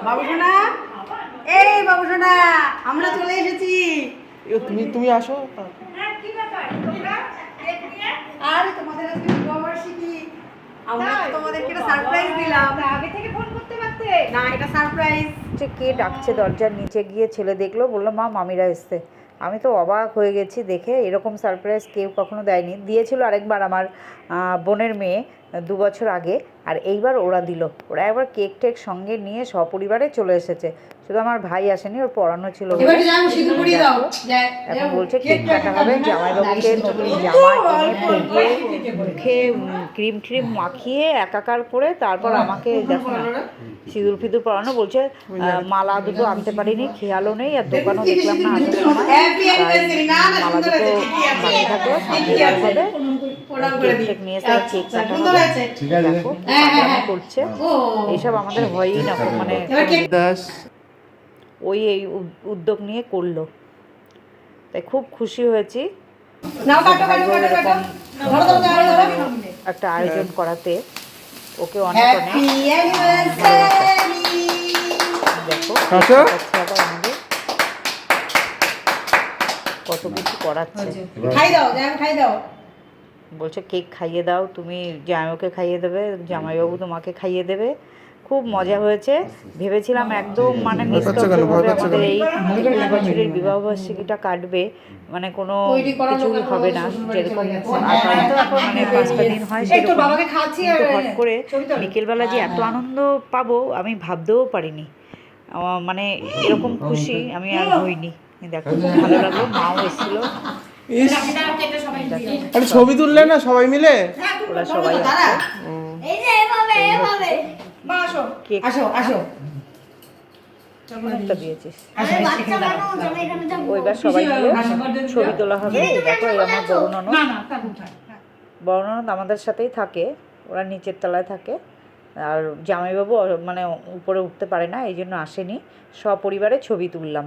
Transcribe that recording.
বাবুসোনা, এই বাবুসোনা, আমরা চলে এসেছি। তুমি আসো। আর তোমাদের আজকে বিবাহবার্ষিকী, আমরা তোমাদেরকে একটা সারপ্রাইজ দিলাম। আগে থেকে ফোন করতে পারতে। না, এটা সারপ্রাইজ। কে ডাকছে দরজার নিচে গিয়ে ছেলে দেখলো, বললো মা মামিরা এসছে। আমি তো অবাক হয়ে গেছি দেখে, এরকম সারপ্রাইজ কেউ কখনো দেয়নি। দিয়েছিল আরেকবার আমার বোনের মেয়ে 2 বছর আগে, আর এইবার ওরা দিল। ওরা একবার কেক টেক সঙ্গে নিয়ে সপরিবারে চলে এসেছে। শুধু আমার ভাই আসেনি, ওর পড়ানো ছিল বলে। এবার যাও সিঁদুর পরিয়ে দাও। এখন বলছে কেক কাটা হবে, জামাইবাবুকে নতুন জামা এনে পরিয়ে মুখে ক্রিম ট্রিম মাখিয়ে একাকার করে তারপর আমাকে দেখো না সিঁদুর ফিঁদুর পরানো। বলছে মালা দুটো আনতে পারিনি, খেয়ালও নেই, আর দোকানও দেখলাম না আসার সময়। মালা দুটো বাকি থাকলো, সামনে হবে কেক নিয়ে এসে কেক কাটা হবে। দেখো পাগলামি করছে, এইসব আমাদের হয়ই না, মানে ওই এই উদ্যোগ নিয়ে করলো, তাই খুব খুশি হয়েছি এরকম একটা আয়োজন করাতে। ওকে অনেক অনেক দেখো আবার আমাদের কত কিছু করাচ্ছে। খাই দাও, খাই দাও। বলছে কেক খাইয়ে দাও, তুমি জামাইকে খাইয়ে দেবে, জামাইবাবু তোমাকে খাইয়ে দেবে। খুব মজা হয়েছে। ভেবেছিলাম একদম মানে নিস্তব্ধভাবে আমাদের এই 20 বছরের বিবাহবার্ষিকীটা কাটবে, মানে কোনো কিছুই হবে না, যেরকম মানে 5টা দিন হয় সেরকম। কিন্তু হট করে বিকেলবেলা যে এত আনন্দ পাবো আমি ভাবতেও পারিনি। মানে এরকম খুশি আমি আর হইনি। দেখো খুব ভালো লাগলো, মাও এসেছিলো। ছবি তুললে না সবাই মিলে, ওরা সবাই দিয়েছিস। ওইবার সবাই মিলে ছবি তোলা হবে। দেখো এই আমার বড় ননদ আমাদের সাথেই থাকে, ওরা নিচের তলায় থাকে। আর জামাইবাবু মানে উপরে উঠতে পারে না, এই জন্য আসেনি। সপরিবারে ছবি তুললাম।